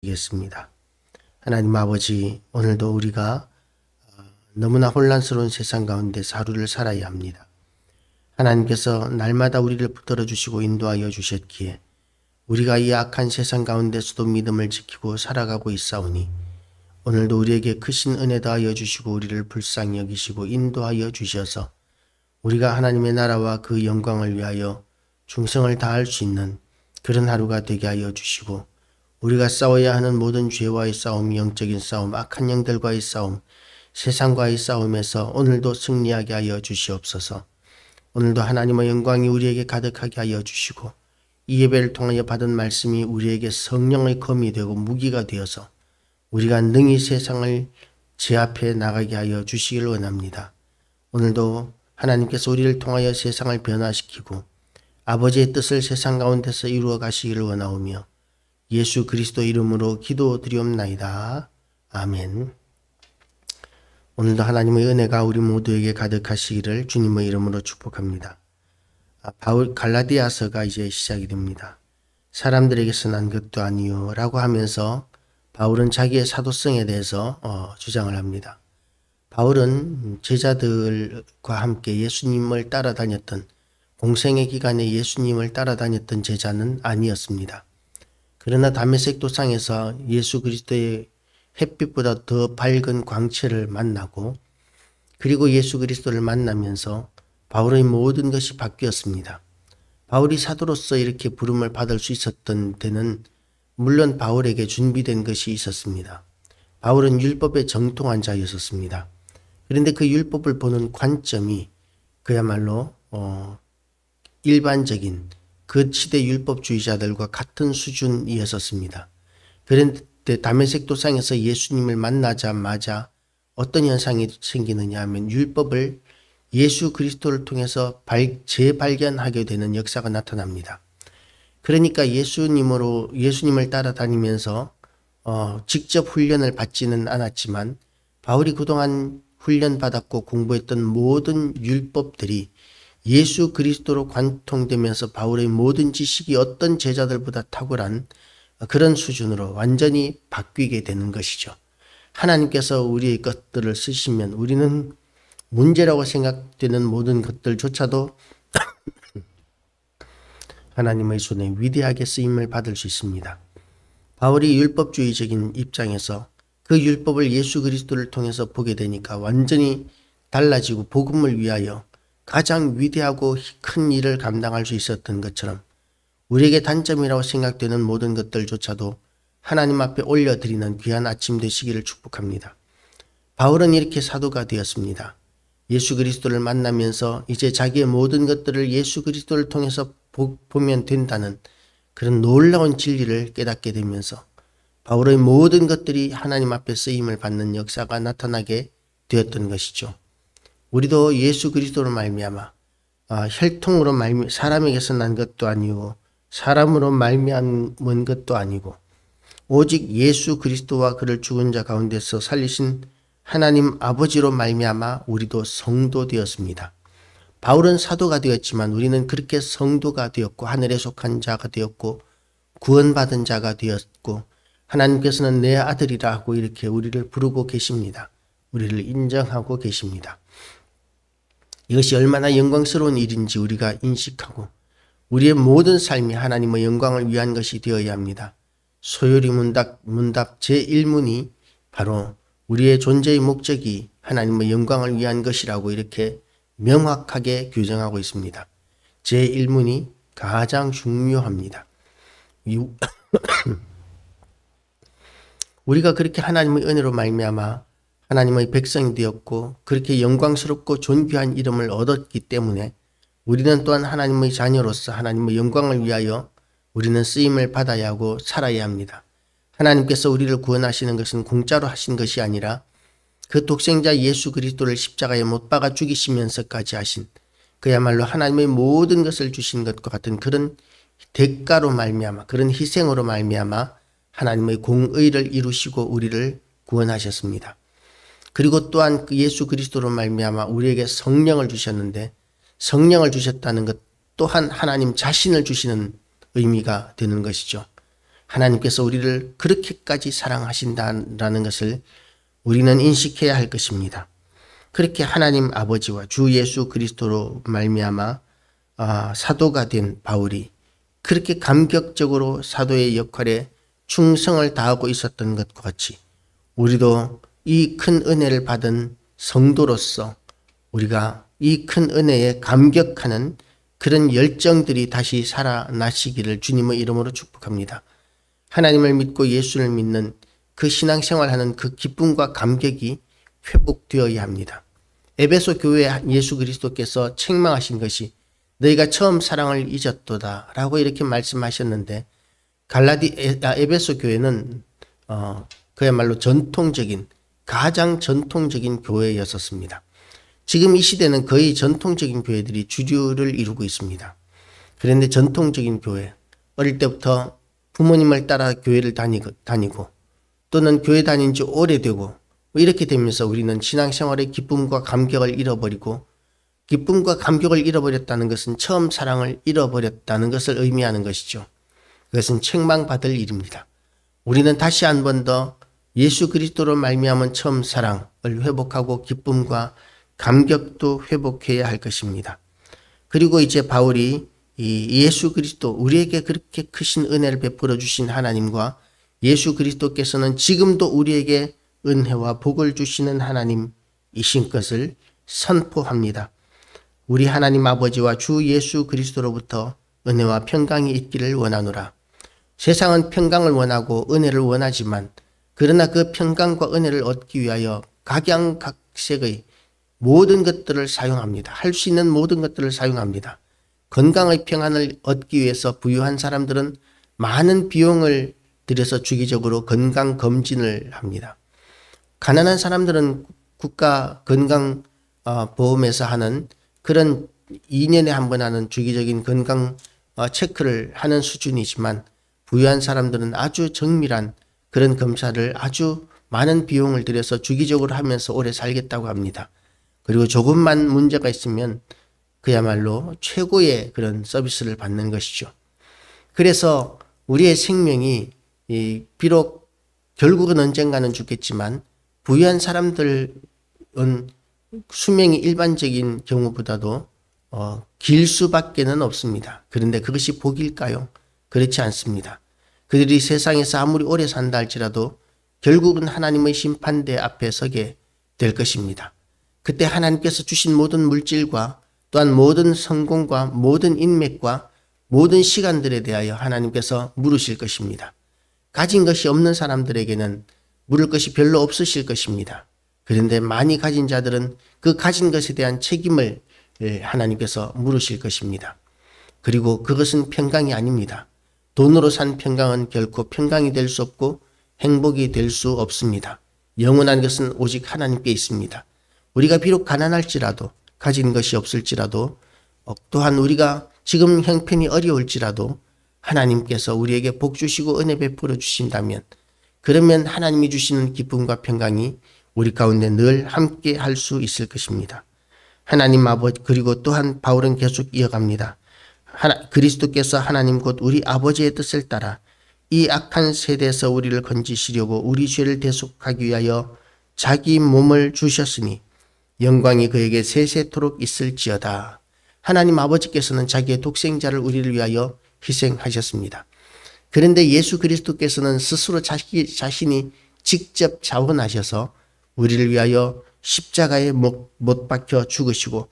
겠습니다. 하나님 아버지, 오늘도 우리가 너무나 혼란스러운 세상 가운데서 하루를 살아야 합니다. 하나님께서 날마다 우리를 붙들어 주시고 인도하여 주셨기에 우리가 이 악한 세상 가운데서도 믿음을 지키고 살아가고 있사오니 오늘도 우리에게 크신 은혜 더하여 주시고 우리를 불쌍히 여기시고 인도하여 주셔서 우리가 하나님의 나라와 그 영광을 위하여 충성을 다할 수 있는 그런 하루가 되게 하여 주시고, 우리가 싸워야 하는 모든 죄와의 싸움, 영적인 싸움, 악한 영들과의 싸움, 세상과의 싸움에서 오늘도 승리하게 하여 주시옵소서. 오늘도 하나님의 영광이 우리에게 가득하게 하여 주시고, 이 예배를 통하여 받은 말씀이 우리에게 성령의 검이 되고 무기가 되어서 우리가 능히 세상을 제압해 나가게 하여 주시길 원합니다. 오늘도 하나님께서 우리를 통하여 세상을 변화시키고 아버지의 뜻을 세상 가운데서 이루어 가시기를 원하오며 예수 그리스도 이름으로 기도드리옵나이다. 아멘. 오늘도 하나님의 은혜가 우리 모두에게 가득하시기를 주님의 이름으로 축복합니다. 갈라디아서가 이제 시작이 됩니다. 사람들에게서 난 것도 아니요 라고 하면서 바울은 자기의 사도성에 대해서 주장을 합니다. 바울은 제자들과 함께 예수님을 따라다녔던, 공생의 기간에 예수님을 따라다녔던 제자는 아니었습니다. 그러나 다메섹 도상에서 예수 그리스도의 햇빛보다 더 밝은 광채를 만나고, 그리고 예수 그리스도를 만나면서 바울의 모든 것이 바뀌었습니다. 바울이 사도로서 이렇게 부름을 받을 수 있었던 데는 물론 바울에게 준비된 것이 있었습니다. 바울은 율법에 정통한 자였었습니다. 그런데 그 율법을 보는 관점이 그야말로 일반적인 그 시대 율법주의자들과 같은 수준이었습니다. 그런데 다메섹 도상에서 예수님을 만나자마자 어떤 현상이 생기느냐 하면 율법을 예수 그리스도를 통해서 재발견하게 되는 역사가 나타납니다. 그러니까 예수님을 따라다니면서 직접 훈련을 받지는 않았지만 바울이 그동안 훈련받았고 공부했던 모든 율법들이 예수 그리스도로 관통되면서 바울의 모든 지식이 어떤 제자들보다 탁월한 그런 수준으로 완전히 바뀌게 되는 것이죠. 하나님께서 우리의 것들을 쓰시면 우리는 문제라고 생각되는 모든 것들조차도 하나님의 손에 위대하게 쓰임을 받을 수 있습니다. 바울이 율법주의적인 입장에서 그 율법을 예수 그리스도를 통해서 보게 되니까 완전히 달라지고 복음을 위하여 가장 위대하고 큰 일을 감당할 수 있었던 것처럼 우리에게 단점이라고 생각되는 모든 것들조차도 하나님 앞에 올려드리는 귀한 아침 되시기를 축복합니다. 바울은 이렇게 사도가 되었습니다. 예수 그리스도를 만나면서 이제 자기의 모든 것들을 예수 그리스도를 통해서 보면 된다는 그런 놀라운 진리를 깨닫게 되면서 바울의 모든 것들이 하나님 앞에 쓰임을 받는 역사가 나타나게 되었던 것이죠. 우리도 예수 그리스도로 말미암아 혈통으로 사람에게서 난 것도 아니고 사람으로 말미암은 것도 아니고 오직 예수 그리스도와 그를 죽은 자 가운데서 살리신 하나님 아버지로 말미암아 우리도 성도 되었습니다. 바울은 사도가 되었지만 우리는 그렇게 성도가 되었고 하늘에 속한 자가 되었고 구원받은 자가 되었고 하나님께서는 내 아들이라 하고 이렇게 우리를 부르고 계십니다. 우리를 인정하고 계십니다. 이것이 얼마나 영광스러운 일인지 우리가 인식하고 우리의 모든 삶이 하나님의 영광을 위한 것이 되어야 합니다. 소요리 문답 제1문이 바로 우리의 존재의 목적이 하나님의 영광을 위한 것이라고 이렇게 명확하게 규정하고 있습니다. 제1문이 가장 중요합니다. 우리가 그렇게 하나님의 은혜로 말미암아 하나님의 백성이 되었고 그렇게 영광스럽고 존귀한 이름을 얻었기 때문에 우리는 또한 하나님의 자녀로서 하나님의 영광을 위하여 우리는 쓰임을 받아야 하고 살아야 합니다. 하나님께서 우리를 구원하시는 것은 공짜로 하신 것이 아니라 그 독생자 예수 그리스도를 십자가에 못 박아 죽이시면서까지 하신 그야말로 하나님의 모든 것을 주신 것과 같은 그런 대가로 말미암아 그런 희생으로 말미암아 하나님의 공의를 이루시고 우리를 구원하셨습니다. 그리고 또한 그 예수 그리스도로 말미암아 우리에게 성령을 주셨는데 성령을 주셨다는 것 또한 하나님 자신을 주시는 의미가 되는 것이죠. 하나님께서 우리를 그렇게까지 사랑하신다라는 것을 우리는 인식해야 할 것입니다. 그렇게 하나님 아버지와 주 예수 그리스도로 말미암아 사도가 된 바울이 그렇게 감격적으로 사도의 역할에 충성을 다하고 있었던 것과 같이 우리도 이 큰 은혜를 받은 성도로서 우리가 이 큰 은혜에 감격하는 그런 열정들이 다시 살아나시기를 주님의 이름으로 축복합니다. 하나님을 믿고 예수를 믿는 그 신앙생활하는 그 기쁨과 감격이 회복되어야 합니다. 에베소 교회 예수 그리스도께서 책망하신 것이 너희가 처음 사랑을 잊었도다 라고 이렇게 말씀하셨는데 에베소 교회는 그야말로 가장 전통적인 교회였었습니다. 지금 이 시대는 거의 전통적인 교회들이 주류를 이루고 있습니다. 그런데 전통적인 교회, 어릴 때부터 부모님을 따라 교회를 다니고 또는 교회 다닌 지 오래되고 이렇게 되면서 우리는 신앙생활의 기쁨과 감격을 잃어버리고, 기쁨과 감격을 잃어버렸다는 것은 처음 사랑을 잃어버렸다는 것을 의미하는 것이죠. 그것은 책망받을 일입니다. 우리는 다시 한 번 더 예수 그리스도로 말미암은 처음 사랑을 회복하고 기쁨과 감격도 회복해야 할 것입니다. 그리고 이제 바울이 이 예수 그리스도, 우리에게 그렇게 크신 은혜를 베풀어 주신 하나님과 예수 그리스도께서는 지금도 우리에게 은혜와 복을 주시는 하나님이신 것을 선포합니다. 우리 하나님 아버지와 주 예수 그리스도로부터 은혜와 평강이 있기를 원하노라. 세상은 평강을 원하고 은혜를 원하지만 그러나 그 평강과 은혜를 얻기 위하여 각양각색의 모든 것들을 사용합니다. 할 수 있는 모든 것들을 사용합니다. 건강의 평안을 얻기 위해서 부유한 사람들은 많은 비용을 들여서 주기적으로 건강검진을 합니다. 가난한 사람들은 국가 건강보험에서 하는 그런 2년에 한 번 하는 주기적인 건강 체크를 하는 수준이지만 부유한 사람들은 아주 정밀한 그런 검사를 아주 많은 비용을 들여서 주기적으로 하면서 오래 살겠다고 합니다. 그리고 조금만 문제가 있으면 그야말로 최고의 그런 서비스를 받는 것이죠. 그래서 우리의 생명이 비록 결국은 언젠가는 죽겠지만 부유한 사람들은 수명이 일반적인 경우보다도 길 수밖에는 없습니다. 그런데 그것이 복일까요? 그렇지 않습니다. 그들이 세상에서 아무리 오래 산다 할지라도 결국은 하나님의 심판대 앞에 서게 될 것입니다. 그때 하나님께서 주신 모든 물질과 또한 모든 성공과 모든 인맥과 모든 시간들에 대하여 하나님께서 물으실 것입니다. 가진 것이 없는 사람들에게는 물을 것이 별로 없으실 것입니다. 그런데 많이 가진 자들은 그 가진 것에 대한 책임을 하나님께서 물으실 것입니다. 그리고 그것은 평강이 아닙니다. 돈으로 산 평강은 결코 평강이 될 수 없고 행복이 될 수 없습니다. 영원한 것은 오직 하나님께 있습니다. 우리가 비록 가난할지라도, 가진 것이 없을지라도, 또한 우리가 지금 형편이 어려울지라도 하나님께서 우리에게 복 주시고 은혜 베풀어 주신다면, 그러면 하나님이 주시는 기쁨과 평강이 우리 가운데 늘 함께 할 수 있을 것입니다. 하나님 아버지, 그리고 또한 바울은 계속 이어갑니다. 그리스도께서 하나님 곧 우리 아버지의 뜻을 따라 이 악한 세대에서 우리를 건지시려고 우리 죄를 대속하기 위하여 자기 몸을 주셨으니 영광이 그에게 세세토록 있을지어다. 하나님 아버지께서는 자기의 독생자를 우리를 위하여 희생하셨습니다. 그런데 예수 그리스도께서는 스스로 자신이 직접 자원하셔서 우리를 위하여 십자가에 못 박혀 죽으시고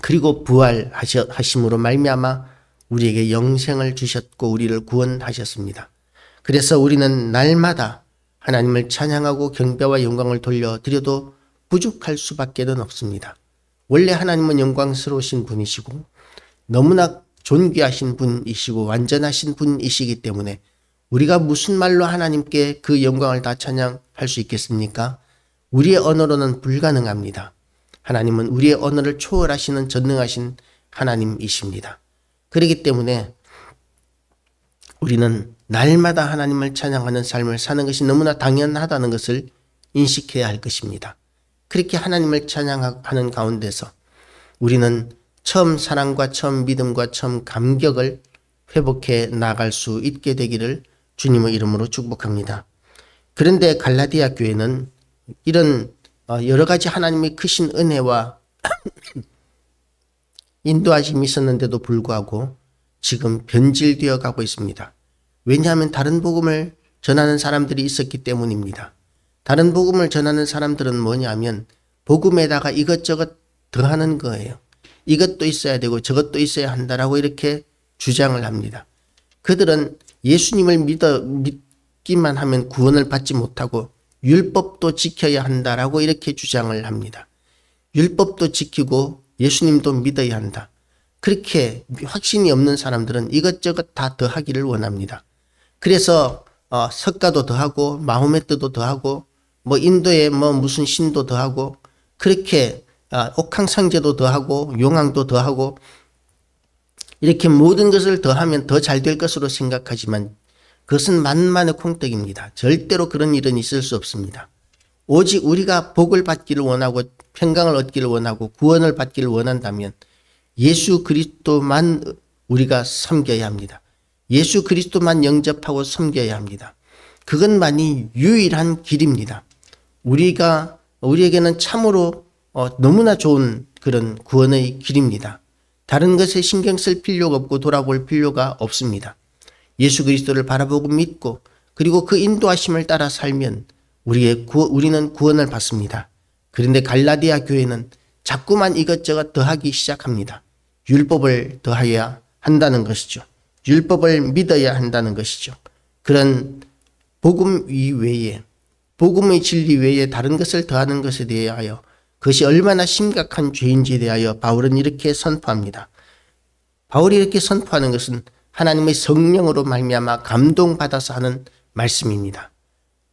그리고 부활하심으로 말미암아 우리에게 영생을 주셨고 우리를 구원하셨습니다. 그래서 우리는 날마다 하나님을 찬양하고 경배와 영광을 돌려드려도 부족할 수밖에는 없습니다. 원래 하나님은 영광스러우신 분이시고 너무나 존귀하신 분이시고 완전하신 분이시기 때문에 우리가 무슨 말로 하나님께 그 영광을 다 찬양할 수 있겠습니까? 우리의 언어로는 불가능합니다. 하나님은 우리의 언어를 초월하시는 전능하신 하나님이십니다. 그렇기 때문에 우리는 날마다 하나님을 찬양하는 삶을 사는 것이 너무나 당연하다는 것을 인식해야 할 것입니다. 그렇게 하나님을 찬양하는 가운데서 우리는 처음 사랑과 처음 믿음과 처음 감격을 회복해 나갈 수 있게 되기를 주님의 이름으로 축복합니다. 그런데 갈라디아 교회는 이런 여러 가지 하나님의 크신 은혜와 인도하심이 있었는데도 불구하고 지금 변질되어 가고 있습니다. 왜냐하면 다른 복음을 전하는 사람들이 있었기 때문입니다. 다른 복음을 전하는 사람들은 뭐냐면 복음에다가 이것저것 더하는 거예요. 이것도 있어야 되고 저것도 있어야 한다라고 이렇게 주장을 합니다. 그들은 예수님을 믿기만 하면 구원을 받지 못하고 율법도 지켜야 한다라고 이렇게 주장을 합니다. 율법도 지키고 예수님도 믿어야 한다. 그렇게 확신이 없는 사람들은 이것저것 다 더하기를 원합니다. 그래서 석가도 더하고 마호메트도 더하고 인도에 무슨 신도 더하고 그렇게 옥황상제도 더하고 용왕도 더하고 이렇게 모든 것을 더하면 더 잘 될 것으로 생각하지만 그것은 만만의 콩떡입니다. 절대로 그런 일은 있을 수 없습니다. 오직 우리가 복을 받기를 원하고 평강을 얻기를 원하고 구원을 받기를 원한다면 예수 그리스도만 우리가 섬겨야 합니다. 예수 그리스도만 영접하고 섬겨야 합니다. 그것만이 유일한 길입니다. 우리에게는 참으로 너무나 좋은 그런 구원의 길입니다. 다른 것에 신경 쓸 필요가 없고 돌아볼 필요가 없습니다. 예수 그리스도를 바라보고 믿고 그리고 그 인도하심을 따라 살면 우리는 구원을 받습니다. 그런데 갈라디아 교회는 자꾸만 이것저것 더하기 시작합니다. 율법을 더해야 한다는 것이죠. 율법을 믿어야 한다는 것이죠. 그런 복음 이외에 복음의 진리 외에 다른 것을 더하는 것에 대하여 그것이 얼마나 심각한 죄인지에 대하여 바울은 이렇게 선포합니다. 바울이 이렇게 선포하는 것은 하나님의 성령으로 말미암아 감동받아서 하는 말씀입니다.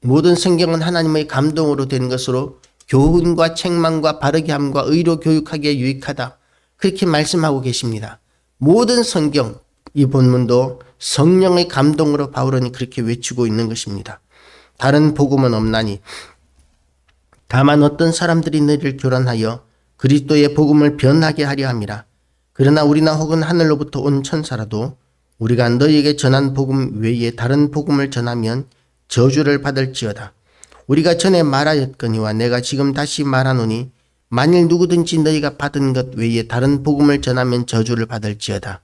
모든 성경은 하나님의 감동으로 된 것으로 교훈과 책망과 바르게 함과 의로 교육하기에 유익하다. 그렇게 말씀하고 계십니다. 모든 성경, 이 본문도 성령의 감동으로 바울은 그렇게 외치고 있는 것입니다. 다른 복음은 없나니 다만 어떤 사람들이 너희를 교란하여 그리스도의 복음을 변하게 하려 함이라. 그러나 우리나 혹은 하늘로부터 온 천사라도 우리가 너희에게 전한 복음 외에 다른 복음을 전하면 저주를 받을지어다. 우리가 전에 말하였거니와 내가 지금 다시 말하노니 만일 누구든지 너희가 받은 것 외에 다른 복음을 전하면 저주를 받을지어다.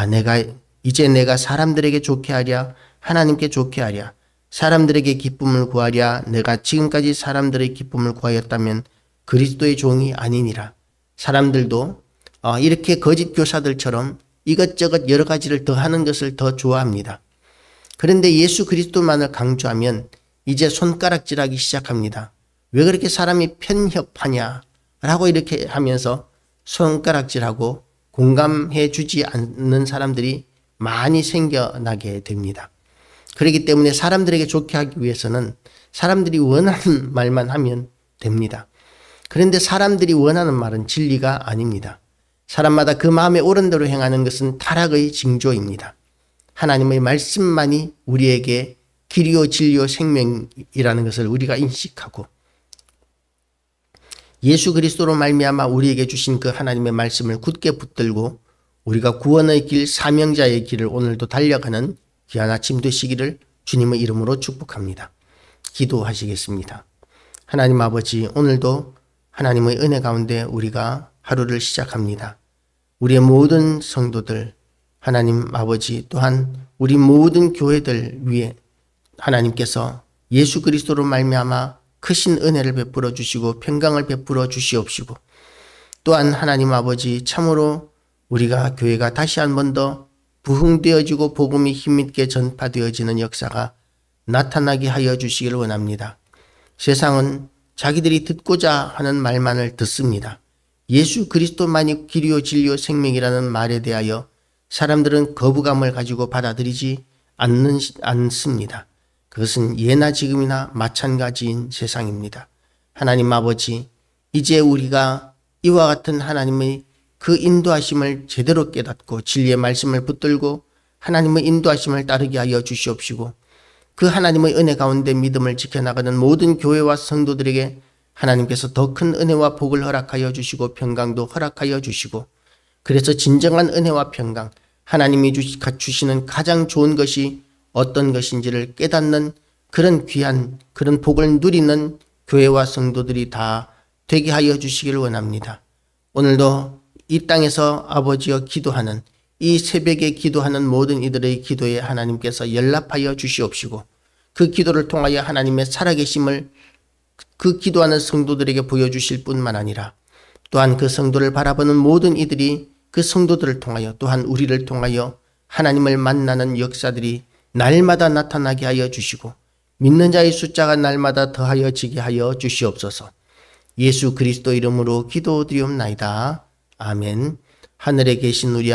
내가 사람들에게 좋게 하랴 하나님께 좋게 하랴 사람들에게 기쁨을 구하랴 내가 지금까지 사람들의 기쁨을 구하였다면 그리스도의 종이 아니니라. 사람들도 이렇게 거짓 교사들처럼 이것저것 여러 가지를 더하는 것을 더 좋아합니다. 그런데 예수 그리스도만을 강조하면 이제 손가락질하기 시작합니다. 왜 그렇게 사람이 편협하냐 라고 이렇게 하면서 손가락질하고 공감해 주지 않는 사람들이 많이 생겨나게 됩니다. 그렇기 때문에 사람들에게 좋게 하기 위해서는 사람들이 원하는 말만 하면 됩니다. 그런데 사람들이 원하는 말은 진리가 아닙니다. 사람마다 그 마음에 옳은 대로 행하는 것은 타락의 징조입니다. 하나님의 말씀만이 우리에게 길이요 진리요 생명이라는 것을 우리가 인식하고 예수 그리스도로 말미암아 우리에게 주신 그 하나님의 말씀을 굳게 붙들고 우리가 구원의 길, 사명자의 길을 오늘도 달려가는 귀한 아침 되시기를 주님의 이름으로 축복합니다. 기도하시겠습니다. 하나님 아버지, 오늘도 하나님의 은혜 가운데 우리가 하루를 시작합니다. 우리의 모든 성도들, 하나님 아버지 또한 우리 모든 교회들 위해 하나님께서 예수 그리스도로 말미암아 크신 은혜를 베풀어 주시고 평강을 베풀어 주시옵시고 또한 하나님 아버지 참으로 우리가 교회가 다시 한 번 더 부흥되어지고 복음이 힘있게 전파되어지는 역사가 나타나게 하여 주시기를 원합니다. 세상은 자기들이 듣고자 하는 말만을 듣습니다. 예수 그리스도만이 길이요 진리요 생명이라는 말에 대하여 사람들은 거부감을 가지고 받아들이지 않습니다. 그것은 예나 지금이나 마찬가지인 세상입니다. 하나님 아버지, 이제 우리가 이와 같은 하나님의 그 인도하심을 제대로 깨닫고 진리의 말씀을 붙들고 하나님의 인도하심을 따르게 하여 주시옵시고 그 하나님의 은혜 가운데 믿음을 지켜나가는 모든 교회와 성도들에게 하나님께서 더 큰 은혜와 복을 허락하여 주시고 평강도 허락하여 주시고 그래서 진정한 은혜와 평강, 하나님이 주시는 가장 좋은 것이 어떤 것인지를 깨닫는 그런 귀한 그런 복을 누리는 교회와 성도들이 다 되게 하여 주시기를 원합니다. 오늘도 이 땅에서 아버지여 기도하는 이 새벽에 기도하는 모든 이들의 기도에 하나님께서 연락하여 주시옵시고 그 기도를 통하여 하나님의 살아계심을 그 기도하는 성도들에게 보여주실 뿐만 아니라 또한 그 성도를 바라보는 모든 이들이 그 성도들을 통하여 또한 우리를 통하여 하나님을 만나는 역사들이 날마다 나타나게 하여 주시고 믿는 자의 숫자가 날마다 더하여지게 하여 주시옵소서. 예수 그리스도 이름으로 기도드리옵나이다. 아멘. 하늘에 계신 우리 아버지